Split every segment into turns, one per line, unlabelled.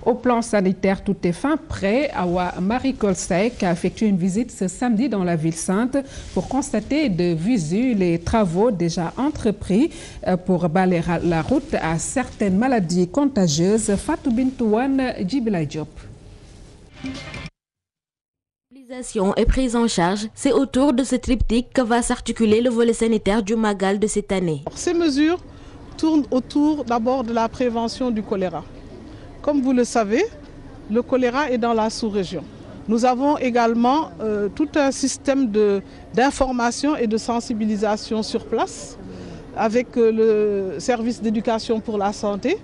Au plan sanitaire, tout est fin prêt. Awa Marie Kolsek a effectué une visite ce samedi dans la ville sainte pour constater de visu les travaux déjà entrepris pour balayer la route à certaines maladies contagieuses. Fatou Bintouane, Djibila Diop.
Et prise en charge, c'est autour de ce triptyque que va s'articuler le volet sanitaire du Magal de cette année.
Ces mesures tournent autour d'abord de la prévention du choléra. Comme vous le savez, le choléra est dans la sous-région. Nous avons également tout un système d'information et de sensibilisation sur place avec le service d'éducation pour la santé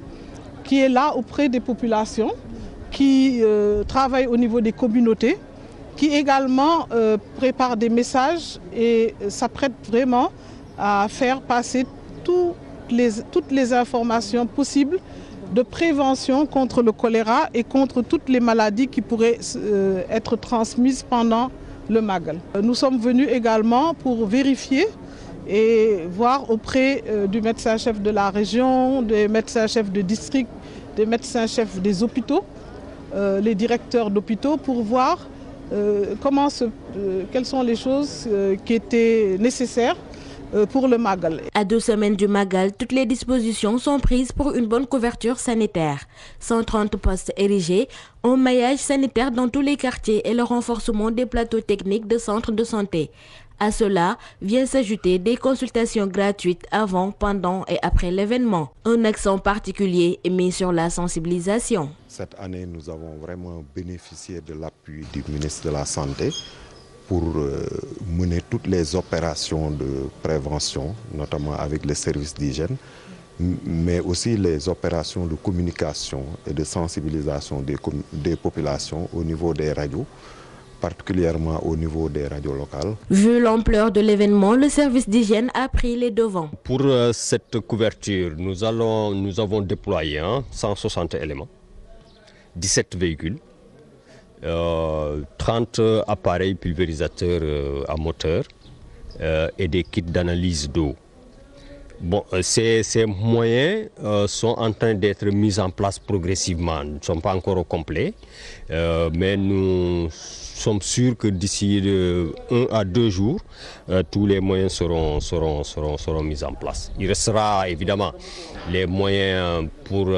qui est là auprès des populations, qui travaille au niveau des communautés, qui également prépare des messages et s'apprête vraiment à faire passer toutes les informations possibles de prévention contre le choléra et contre toutes les maladies qui pourraient être transmises pendant le Magal. Nous sommes venus également pour vérifier et voir auprès du médecin-chef de la région, des médecins-chefs de district, des médecins-chefs des hôpitaux, les directeurs d'hôpitaux pour voir quelles sont les choses qui étaient nécessaires pour le Magal.
À 2 semaines du Magal, toutes les dispositions sont prises pour une bonne couverture sanitaire. 130 postes érigés, un maillage sanitaire dans tous les quartiers et le renforcement des plateaux techniques de centres de santé. À cela vient s'ajouter des consultations gratuites avant, pendant et après l'événement. Un accent particulier est mis sur la sensibilisation.
Cette année, nous avons vraiment bénéficié de l'appui du ministre de la Santé pour mener toutes les opérations de prévention, notamment avec les services d'hygiène, mais aussi les opérations de communication et de sensibilisation des populations au niveau des radios, particulièrement au niveau des radios locales.
Vu l'ampleur de l'événement, le service d'hygiène a pris les devants.
Pour cette couverture, nous avons déployé 160 éléments, 17 véhicules, 30 appareils pulvérisateurs à moteur et des kits d'analyse d'eau. Bon, ces moyens sont en train d'être mis en place progressivement. Ils ne sont pas encore au complet, mais nous sommes sûrs que d'ici 1 à 2 jours, tous les moyens seront mis en place. Il restera évidemment les moyens pour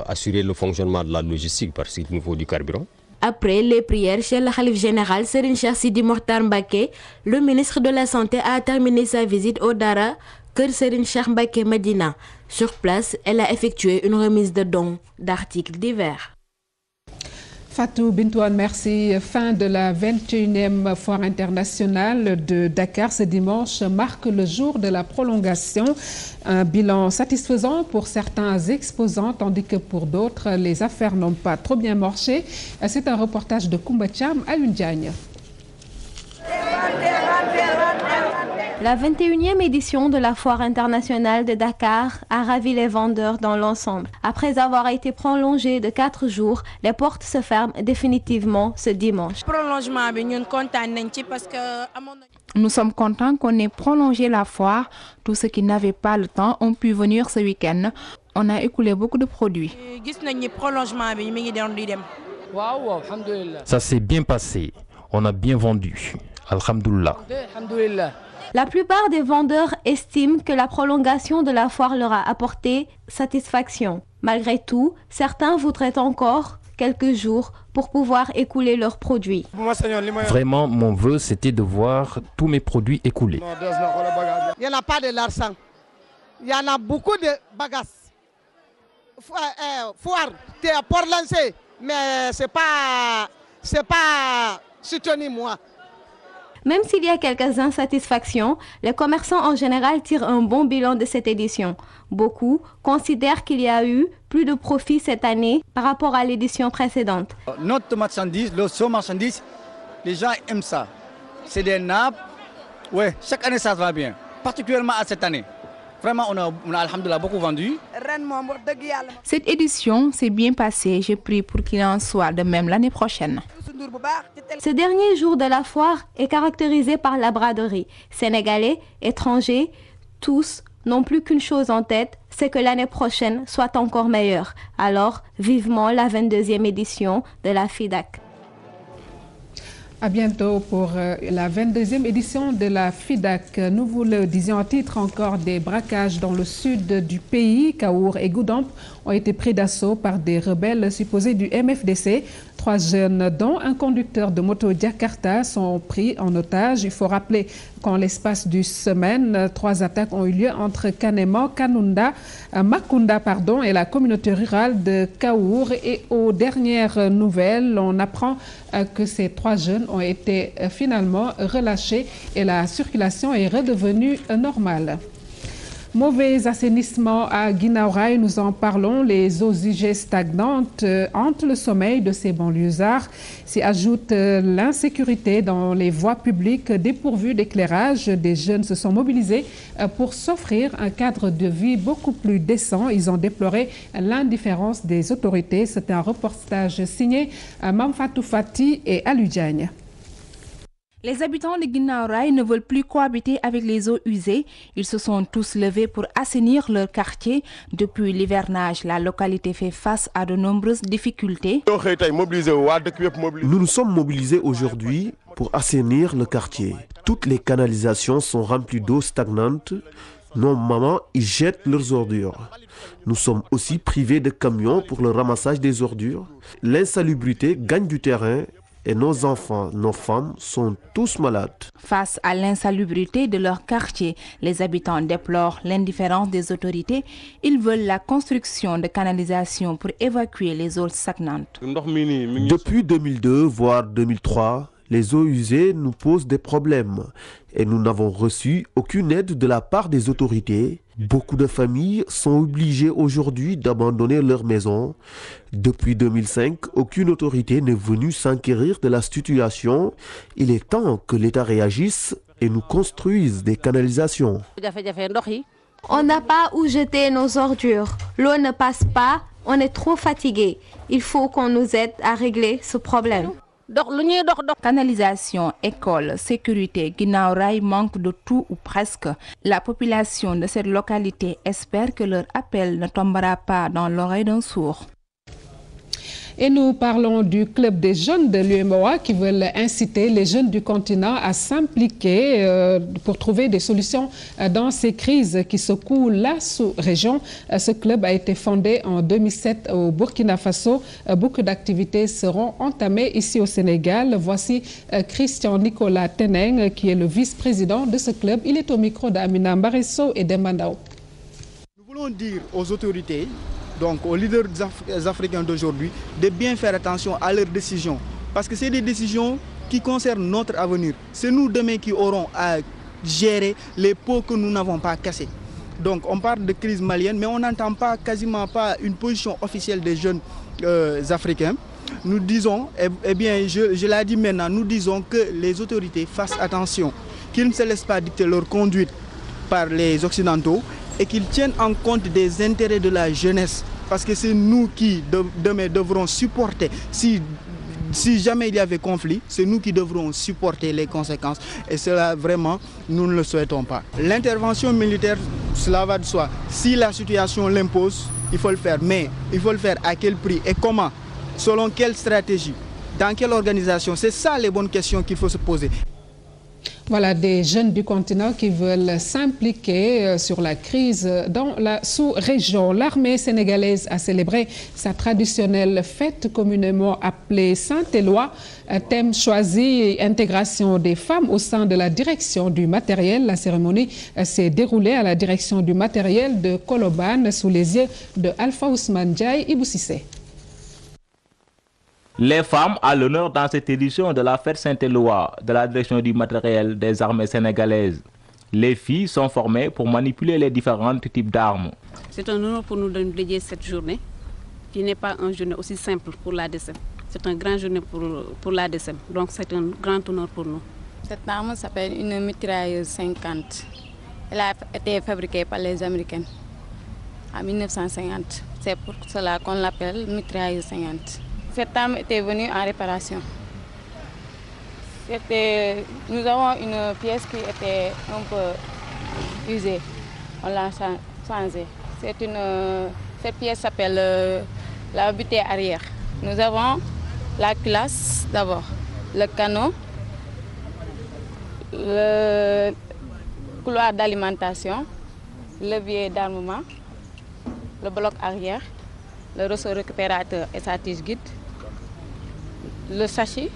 assurer le fonctionnement de la logistique parce qu'il nous faut du carburant.
Après les prières chez le Khalif général Serigne Cheikh Sidi Mokhtar Mbacké, le ministre de la Santé a terminé sa visite au Dara Kër Serigne Cheikh Mbacké Medina. Sur place, elle a effectué une remise de dons d'articles divers.
Fatou Bintouane, merci. Fin de la 21e foire internationale de Dakar ce dimanche marque le jour de la prolongation. Un bilan satisfaisant pour certains exposants, tandis que pour d'autres, les affaires n'ont pas trop bien marché. C'est un reportage de Koumba Thiam à Diagne.
La 21e édition de la Foire internationale de Dakar a ravi les vendeurs dans l'ensemble. Après avoir été prolongée de 4 jours, les portes se ferment définitivement ce dimanche.
Nous sommes contents qu'on ait prolongé la foire. Tous ceux qui n'avaient pas le temps ont pu venir ce week-end. On a écoulé beaucoup de produits.
Ça s'est bien passé. On a bien vendu. Alhamdoulilah.
La plupart des vendeurs estiment que la prolongation de la foire leur a apporté satisfaction. Malgré tout, certains voudraient encore quelques jours pour pouvoir écouler leurs produits.
Vraiment, mon vœu, c'était de voir tous mes produits écoulés.
Il n'y en a pas de l'argent. Il y en a beaucoup de bagages. Foire, tu es pour lancer, mais c'est pas soutenu moi.
Même s'il y a quelques insatisfactions, les commerçants en général tirent un bon bilan de cette édition. Beaucoup considèrent qu'il y a eu plus de profit cette année par rapport à l'édition précédente.
Notre marchandise, le marchandise, les gens aiment ça. C'est des nappes. Oui, chaque année ça va bien, particulièrement à cette année. Vraiment, on a alhamdoulilah, beaucoup vendu.
Cette édition s'est bien passée. Je prie pour qu'il en soit de même l'année prochaine.
Ce dernier jour de la foire est caractérisé par la braderie. Sénégalais, étrangers, tous n'ont plus qu'une chose en tête, c'est que l'année prochaine soit encore meilleure. Alors, vivement la 22e édition de la FIDAK.
À bientôt pour la 22e édition de la FIDAK. Nous vous le disions en titre, encore des braquages dans le sud du pays. Kaour et Goudomp ont été pris d'assaut par des rebelles supposés du MFDC. 3 jeunes, dont un conducteur de moto Jakarta, sont pris en otage. Il faut rappeler qu'en l'espace d'une semaine, 3 attaques ont eu lieu entre Kanema, Makunda et la communauté rurale de Kaour. Et aux dernières nouvelles, on apprend que ces 3 jeunes ont été finalement relâchés et la circulation est redevenue normale. Mauvais assainissement à Guinaw Rail, nous en parlons. Les eaux usées stagnantes hantent le sommeil de ces banlieusards. S'y ajoute l'insécurité dans les voies publiques dépourvues d'éclairage. Des jeunes se sont mobilisés pour s'offrir un cadre de vie beaucoup plus décent. Ils ont déploré l'indifférence des autorités. C'est un reportage signé Mamfatou Fati et Alou Diagne.
Les habitants de Guinaw Rail ne veulent plus cohabiter avec les eaux usées. Ils se sont tous levés pour assainir leur quartier. Depuis l'hivernage, la localité fait face à de nombreuses difficultés.
Nous nous sommes mobilisés aujourd'hui pour assainir le quartier. Toutes les canalisations sont remplies d'eau stagnante. Nos mamans y jettent leurs ordures. Nous sommes aussi privés de camions pour le ramassage des ordures. L'insalubrité gagne du terrain. Et nos enfants, nos femmes sont tous malades.
Face à l'insalubrité de leur quartier, les habitants déplorent l'indifférence des autorités. Ils veulent la construction de canalisations pour évacuer les eaux stagnantes.
Depuis 2002, voire 2003, les eaux usées nous posent des problèmes et nous n'avons reçu aucune aide de la part des autorités. Beaucoup de familles sont obligées aujourd'hui d'abandonner leur maison. Depuis 2005, aucune autorité n'est venue s'enquérir de la situation. Il est temps que l'État réagisse et nous construise des canalisations.
On n'a pas où jeter nos ordures. L'eau ne passe pas, on est trop fatigué. Il faut qu'on nous aide à régler ce problème.
Canalisation, école, sécurité, Guinaw Rail manque de tout ou presque. La population de cette localité espère que leur appel ne tombera pas dans l'oreille d'un sourd.
Et nous parlons du club des jeunes de l'UMOA qui veulent inciter les jeunes du continent à s'impliquer pour trouver des solutions dans ces crises qui secouent la sous-région. Ce club a été fondé en 2007 au Burkina Faso. Beaucoup d'activités seront entamées ici au Sénégal. Voici Christian Nicolas Teneng qui est le vice-président de ce club. Il est au micro d'Amina Mbaresso et d'Embandao.
Nous voulons dire aux autorités, donc aux leaders africains d'aujourd'hui, de bien faire attention à leurs décisions. Parce que c'est des décisions qui concernent notre avenir. C'est nous demain qui aurons à gérer les pots que nous n'avons pas cassés. Donc on parle de crise malienne, mais on n'entend pas, quasiment pas une position officielle des jeunes africains. Nous disons, eh bien je l'ai dit maintenant, nous disons que les autorités fassent attention, qu'ils ne se laissent pas dicter leur conduite par les Occidentaux et qu'ils tiennent en compte des intérêts de la jeunesse. Parce que c'est nous qui demain devrons supporter, si jamais il y avait conflit, c'est nous qui devrons supporter les conséquences. Et cela, vraiment, nous ne le souhaitons pas. L'intervention militaire, cela va de soi. Si la situation l'impose, il faut le faire. Mais il faut le faire à quel prix et comment? Selon quelle stratégie? Dans quelle organisation? C'est ça les bonnes questions qu'il faut se poser.
Voilà des jeunes du continent qui veulent s'impliquer sur la crise dans la sous-région. L'armée sénégalaise a célébré sa traditionnelle fête communément appelée Saint-Éloi. Thème choisi, intégration des femmes au sein de la direction du matériel. La cérémonie s'est déroulée à la direction du matériel de Colobane sous les yeux de Alpha Ousmane Diaye Ibou Cissé.
Les femmes à l'honneur dans cette édition de la fête Saint-Éloi de la direction du matériel des armées sénégalaises. Les filles sont formées pour manipuler les différents types d'armes.
C'est un honneur pour nous de dédier cette journée, qui n'est pas une journée aussi simple pour la DSM. C'est une grande journée pour la DSM, donc c'est un grand honneur pour nous.
Cette arme s'appelle une mitrailleuse 50. Elle a été fabriquée par les Américains en 1950. C'est pour cela qu'on l'appelle mitrailleuse 50. Cette arme était venue en réparation. Nous avons une pièce qui était un peu usée. on l'a changé. Cette pièce s'appelle la butée arrière. Nous avons la classe d'abord, le canot, le couloir d'alimentation, le levier d'armement, le bloc arrière, le ressort récupérateur et sa tige guide, le sachet,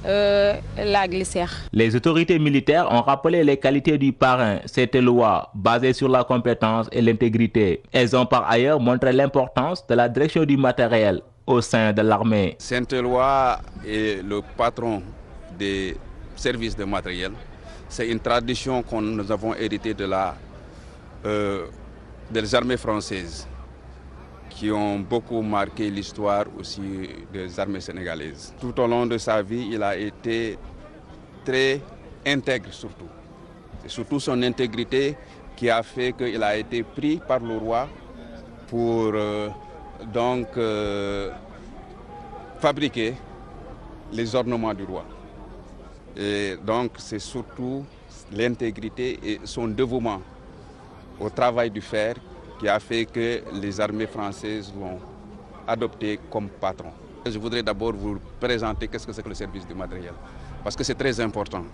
la glissière.
Les autorités militaires ont rappelé les qualités du parrain Saint-Éloi, basé sur la compétence et l'intégrité. Elles ont par ailleurs montré l'importance de la direction du matériel au sein de l'armée.
Saint-Éloi est le patron des services de matériel. C'est une tradition que nous avons héritée des armées françaises, qui ont beaucoup marqué l'histoire aussi des armées sénégalaises. Tout au long de sa vie, il a été très intègre surtout. C'est surtout son intégrité qui a fait qu'il a été pris par le roi pour fabriquer les ornements du roi. Et donc c'est surtout l'intégrité et son dévouement au travail du fer qui a fait que les armées françaises l'ont adopté comme patron. Je voudrais d'abord vous présenter qu'est-ce que c'est que le service du matériel, parce que c'est très important.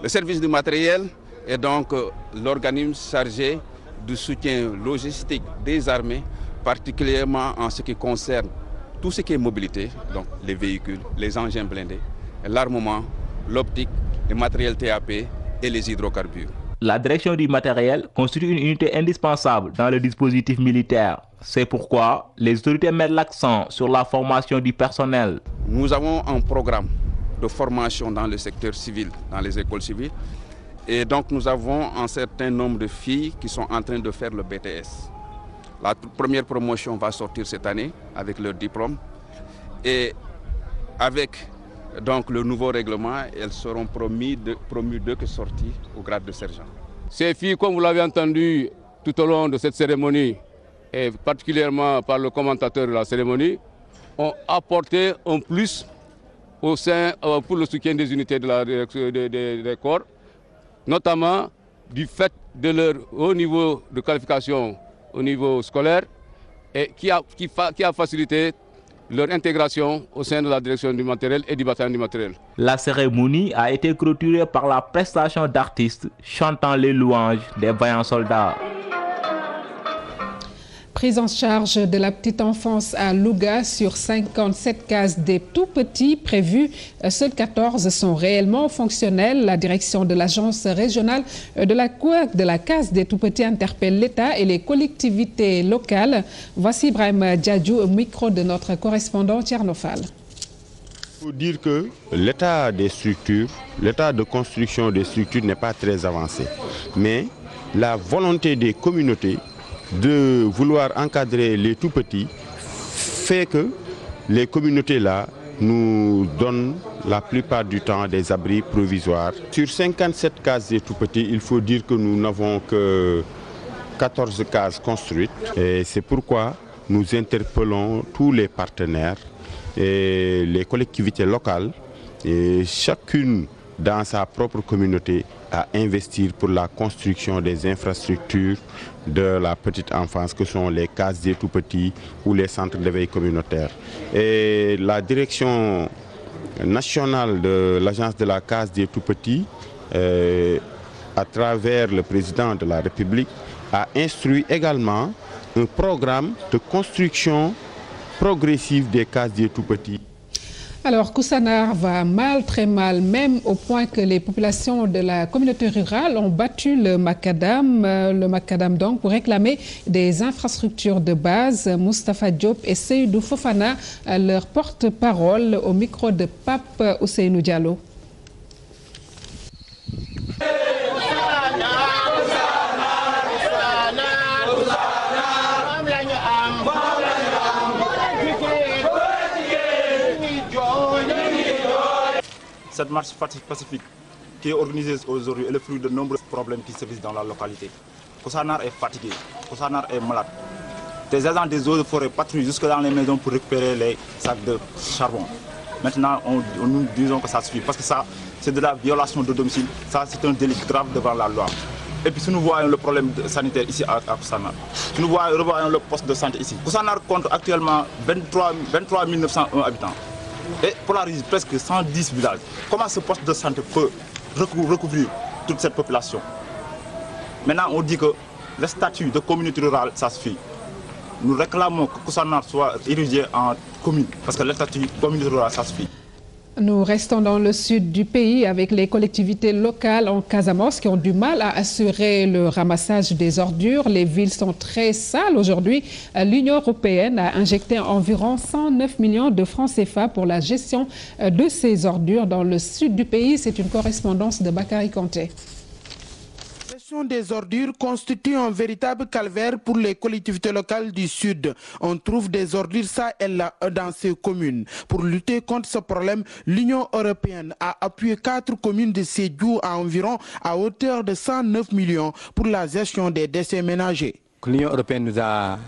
Le service du matériel est donc l'organisme chargé du soutien logistique des armées, particulièrement en ce qui concerne tout ce qui est mobilité, donc les véhicules, les engins blindés, l'armement, l'optique, les matériels TAP et les hydrocarbures.
La direction du matériel constitue une unité indispensable dans le dispositif militaire. C'est pourquoi les autorités mettent l'accent sur la formation du personnel.
Nous avons un programme de formation dans le secteur civil, dans les écoles civiles. Et donc nous avons un certain nombre de filles qui sont en train de faire le BTS. La première promotion va sortir cette année avec leur diplôme. Et avec donc le nouveau règlement, elles seront promues d'eux que sorties au grade de sergent.
Ces filles, comme vous l'avez entendu tout au long de cette cérémonie, et particulièrement par le commentateur de la cérémonie, ont apporté un plus au sein pour le soutien des unités des corps, notamment du fait de leur haut niveau de qualification au niveau scolaire et qui a facilité leur intégration au sein de la direction du matériel et du bataillon du matériel.
La cérémonie a été clôturée par la prestation d'artistes chantant les louanges des vaillants soldats.
Prise en charge de la petite enfance à Louga sur 57 cases des tout-petits prévues, seules 14 sont réellement fonctionnelles. La direction de l'agence régionale de la case des tout-petits interpelle l'État et les collectivités locales. Voici Ibrahim Diadjou au micro de notre correspondant Tchernofal.
Il faut dire que l'état des structures, l'état de construction des structures n'est pas très avancé. Mais la volonté des communautés de vouloir encadrer les tout-petits fait que les communautés-là nous donnent la plupart du temps des abris provisoires. Sur 57 cases des tout-petits, il faut dire que nous n'avons que 14 cases construites. Et c'est pourquoi nous interpellons tous les partenaires et les collectivités locales, et chacune dans sa propre communauté, à investir pour la construction des infrastructures de la petite enfance, que sont les cases des tout-petits ou les centres d'éveil communautaire. Et la direction nationale de l'agence de la case des tout-petits, à travers le président de la République, a instruit également un programme de construction progressive des cases des tout-petits.
Alors, Koussanar va mal, très mal, même au point que les populations de la communauté rurale ont battu le macadam donc, pour réclamer des infrastructures de base. Moustapha Diop et Seydou Fofana, leur porte-parole au micro de Pape Ousseynou Diallo.
Cette marche pacifique qui est organisée aujourd'hui est le fruit de nombreux problèmes qui se vivent dans la localité. Koussanar est fatigué, Koussanar est malade. Des agents des eaux de forêt patrouillent jusque dans les maisons pour récupérer les sacs de charbon. Maintenant, nous disons que ça suffit parce que ça, c'est de la violation de domicile. Ça, c'est un délit grave devant la loi. Et puis si nous voyons le problème sanitaire ici à Koussanar, si nous voyons le poste de santé ici, Koussanar compte actuellement 23 901 habitants et polarise presque 110 villages. Comment ce poste de santé peut recouvrir toute cette population? Maintenant, on dit que le statut de communauté rurale, ça suffit. Nous réclamons que Koussanar soit érigé en commune, parce que le statut de communauté rurale, ça suffit.
Nous restons dans le sud du pays avec les collectivités locales en Casamance qui ont du mal à assurer le ramassage des ordures. Les villes sont très sales aujourd'hui. L'Union européenne a injecté environ 109 millions de francs CFA pour la gestion de ces ordures dans le sud du pays. C'est une correspondance de Bakary Kanté.
La gestion des ordures constitue un véritable calvaire pour les collectivités locales du Sud. On trouve des ordures ça et là dans ces communes. Pour lutter contre ce problème, l'Union européenne a appuyé 4 communes de Sédhiou à hauteur de 109 millions pour la gestion des déchets ménagers.
L'Union européenne nous a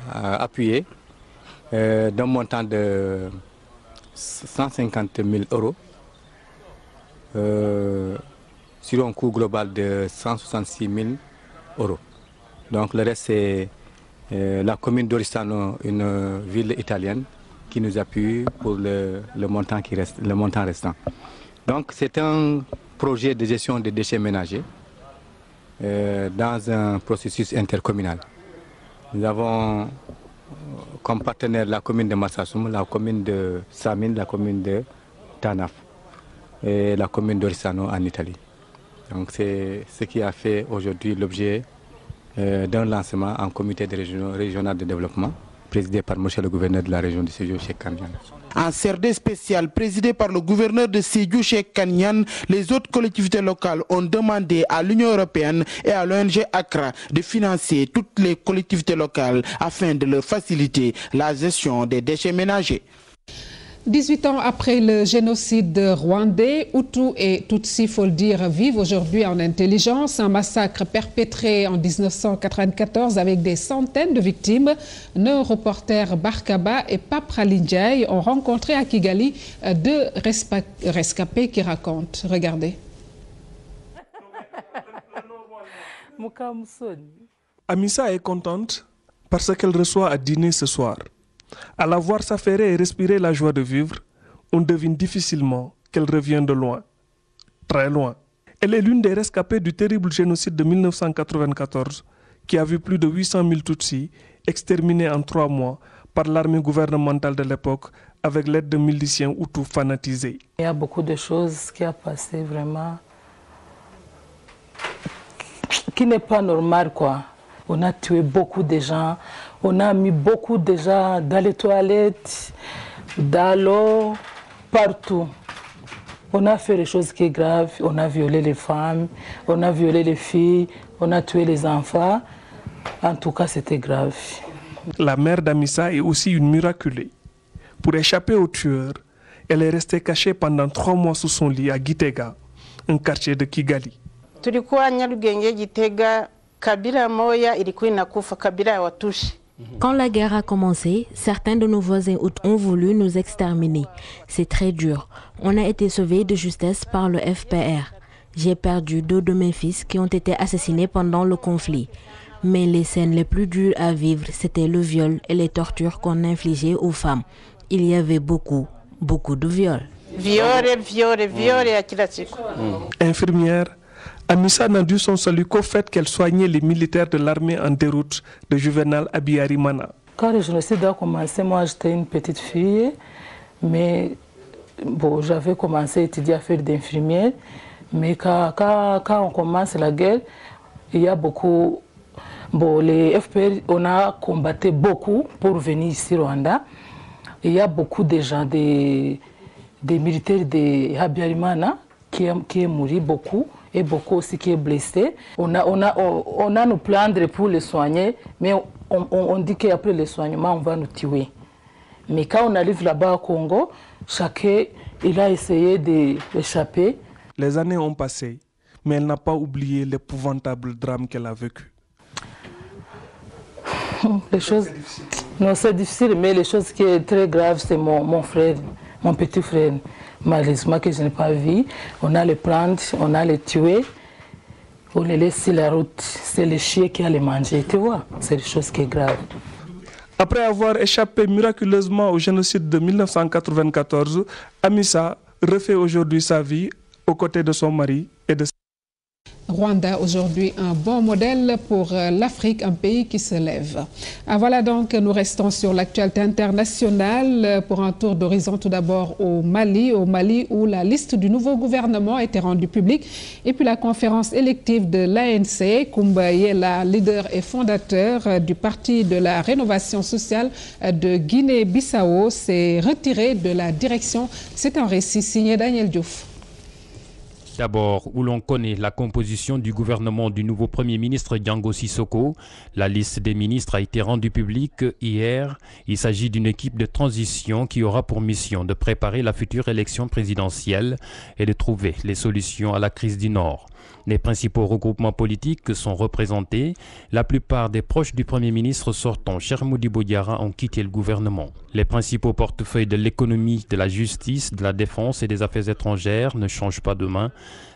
appuyé d'un montant de 150 000 euros. Sur un coût global de 166 000 euros. Donc le reste, c'est la commune d'Oristano, une ville italienne, qui nous appuie pour le montant restant. Donc c'est un projet de gestion des déchets ménagers dans un processus intercommunal. Nous avons comme partenaire la commune de Marsassoum, la commune de Samine, la commune de Tanaf et la commune d'Oristano en Italie. Donc c'est ce qui a fait aujourd'hui l'objet d'un lancement en comité régional de développement, présidé par M. le gouverneur de la région de Sédhiou, Cheikh Kanyan.
En CRD spécial présidé par le gouverneur de Sédhiou, Cheikh Kanyan, les autres collectivités locales ont demandé à l'Union européenne et à l'ONG ACRA de financer toutes les collectivités locales afin de leur faciliter la gestion des déchets ménagers.
18 ans après le génocide rwandais, Hutus et Tutsis, il faut le dire, vivent aujourd'hui en intelligence. Un massacre perpétré en 1994 avec des centaines de victimes. Nos reporters Barkaba et Pape Ralindjaï ont rencontré à Kigali 2 rescapés qui racontent. Regardez.
Amissa est contente parce qu'elle reçoit à dîner ce soir. À la voir s'affairer et respirer la joie de vivre, on devine difficilement qu'elle revient de loin, très loin. Elle est l'une des rescapées du terrible génocide de 1994 qui a vu plus de 800 000 Tutsis exterminés en 3 mois par l'armée gouvernementale de l'époque avec l'aide de miliciens Hutus fanatisés.
Il y a beaucoup de choses qui ont passé vraiment qui n'est pas normal quoi. On a tué beaucoup de gens, on a mis beaucoup de gens dans les toilettes, dans l'eau, partout. On a fait des choses qui sont graves, on a violé les femmes, on a violé les filles, on a tué les enfants. En tout cas, c'était grave.
La mère d'Amissa est aussi une miraculée. Pour échapper aux tueurs, elle est restée cachée pendant 3 mois sous son lit à Gitega, un quartier de Kigali.
Quand la guerre a commencé, certains de nos voisins ont voulu nous exterminer. C'est très dur. On a été sauvés de justesse par le FPR. J'ai perdu 2 de mes fils qui ont été assassinés pendant le conflit. Mais les scènes les plus dures à vivre, c'était le viol et les tortures qu'on infligeait aux femmes. Il y avait beaucoup de viols.
Infirmière, Amissa n'a dû son salut qu'au fait qu'elle soignait les militaires de l'armée en déroute de Juvenal Abiyarimana.
Quand le génocide a commencé, moi j'étais une petite fille, mais bon, j'avais commencé à étudier à faire d'infirmière. Mais quand on commence la guerre, il y a beaucoup... Bon, les FPR, on a combattu beaucoup pour venir ici au Rwanda. Il y a beaucoup de gens, des militaires de Habyarimana qui est mort beaucoup. Et beaucoup aussi qui est blessé. On a nous plaindre pour les soigner, mais on dit qu'après le soignement, on va nous tuer. Mais quand on arrive là-bas au Congo, chacun il a essayé d'échapper.
Les années ont passé, mais elle n'a pas oublié l'épouvantable drame qu'elle a vécu.
Les choses, non, c'est difficile, mais les choses qui sont très graves, c'est mon frère, mon petit frère. Malheureusement que je n'ai pas vu, on a les prendre, on a les tuer. On les laisse sur la route, c'est le chien qui a les manger, tu vois. C'est des choses qui sont graves.
Après avoir échappé miraculeusement au génocide de 1994, Amissa refait aujourd'hui sa vie aux côtés de son mari et de
Rwanda, aujourd'hui un bon modèle pour l'Afrique, un pays qui se lève. Voilà donc, nous restons sur l'actualité internationale pour un tour d'horizon tout d'abord au Mali où la liste du nouveau gouvernement a été rendue publique et puis la conférence élective de l'ANC, Koumba Yella, leader et fondateur du Parti de la Rénovation sociale de Guinée-Bissau, s'est retiré de la direction. C'est un récit signé Daniel Diouf.
D'abord, où l'on connaît la composition du gouvernement du nouveau Premier ministre Django Sissoko, la liste des ministres a été rendue publique hier. Il s'agit d'une équipe de transition qui aura pour mission de préparer la future élection présidentielle et de trouver les solutions à la crise du Nord. Les principaux regroupements politiques sont représentés. La plupart des proches du Premier ministre sortant, Cheikh Modibo Diarra, ont quitté le gouvernement. Les principaux portefeuilles de l'économie, de la justice, de la défense et des affaires étrangères ne changent pas de main.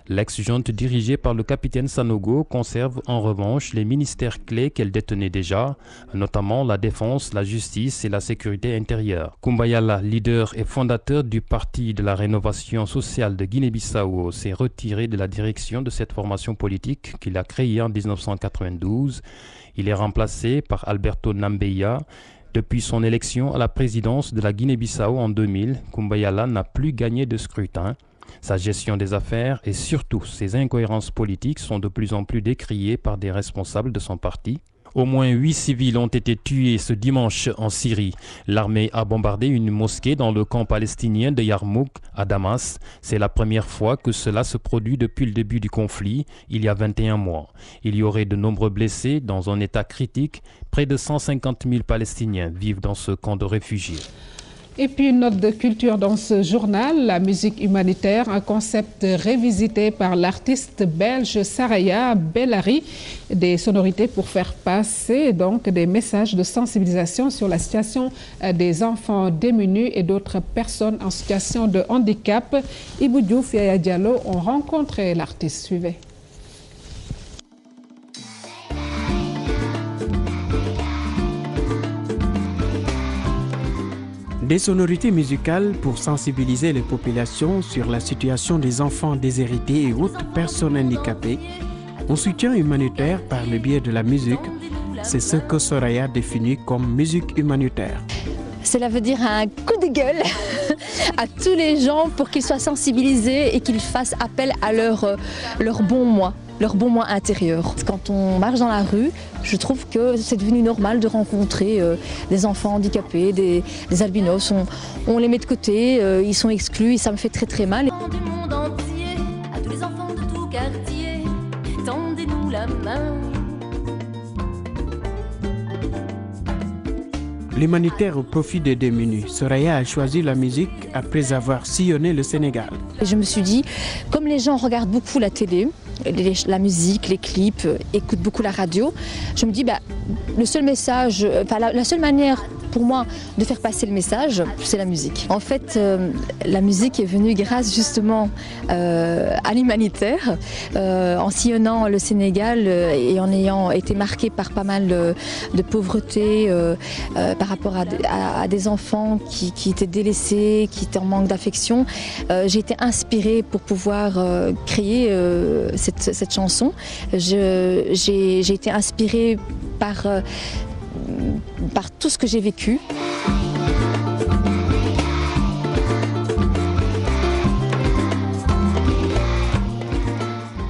L'ex-junte dirigée par le capitaine Sanogo conserve en revanche les ministères clés qu'elle détenait déjà, notamment la défense, la justice et la sécurité intérieure. Koumba Yella, leader et fondateur du Parti de la Rénovation sociale de Guinée-Bissau, s'est retiré de la direction de cette formation politique qu'il a créée en 1992. Il est remplacé par Alberto Nambeya. Depuis son élection à la présidence de la Guinée-Bissau en 2000, Koumba Yella n'a plus gagné de scrutin. Sa gestion des affaires et surtout ses incohérences politiques sont de plus en plus décriées par des responsables de son parti. Au moins 8 civils ont été tués ce dimanche en Syrie. L'armée a bombardé une mosquée dans le camp palestinien de Yarmouk à Damas. C'est la première fois que cela se produit depuis le début du conflit, il y a 21 mois. Il y aurait de nombreux blessés dans un état critique. Près de 150 000 Palestiniens vivent dans ce camp de réfugiés.
Et puis une note de culture dans ce journal, la musique humanitaire, un concept révisité par l'artiste belge Saraya Bellary, des sonorités pour faire passer donc des messages de sensibilisation sur la situation des enfants démunis et d'autres personnes en situation de handicap. Ibou Diouf et Yaya Diallo ont rencontré l'artiste. Suivez.
Des sonorités musicales pour sensibiliser les populations sur la situation des enfants déshérités et autres personnes handicapées. Un soutien humanitaire par le biais de la musique, c'est ce que Soraya définit comme musique humanitaire.
Cela veut dire un coup de gueule à tous les gens pour qu'ils soient sensibilisés et qu'ils fassent appel à leur bon moi intérieur. Quand on marche dans la rue, je trouve que c'est devenu normal de rencontrer des enfants handicapés, des albinos. On les met de côté, ils sont exclus et ça me fait très très mal.
Du monde entier, à tous les enfants de tout quartier, tendez-nous la main.
L'humanitaire au profit des démunis. Soraya a choisi la musique après avoir sillonné le Sénégal.
Je me suis dit, comme les gens regardent beaucoup la télé, la musique, les clips, écoutent beaucoup la radio, je me dis, le seul message, la seule manière pour moi de faire passer le message, c'est la musique. En fait, la musique est venue grâce justement à l'humanitaire, en sillonnant le Sénégal et en ayant été marquée par pas mal de pauvreté, par rapport à des enfants qui étaient délaissés, qui étaient en manque d'affection. J'ai été inspirée pour pouvoir créer cette chanson. J'ai été inspirée par tout ce que j'ai vécu.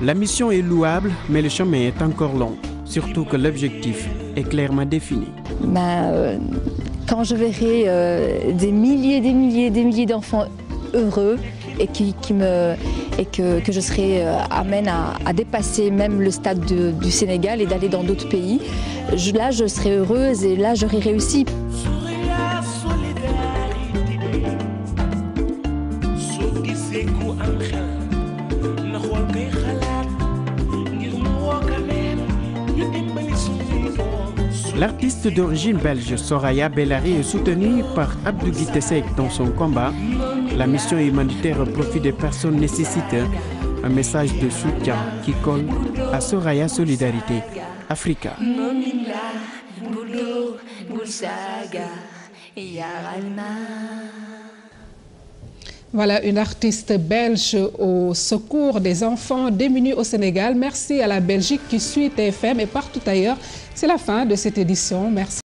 La mission est louable, mais le chemin est encore long, surtout que l'objectif est clairement défini.
Quand je verrai des milliers d'enfants heureux et que je serai amène à dépasser même le stade du Sénégal et d'aller dans d'autres pays, là je serai heureuse et là j'aurai réussi.
L'artiste d'origine belge Soraya Bellary est soutenue par Abdou Guitesek dans son combat. La mission humanitaire au profit des personnes nécessitées un message de soutien qui colle à Soraya Solidarité Africa.
Voilà une artiste belge au secours des enfants démunis au Sénégal. Merci à la Belgique qui suit TFM et partout ailleurs. C'est la fin de cette édition. Merci.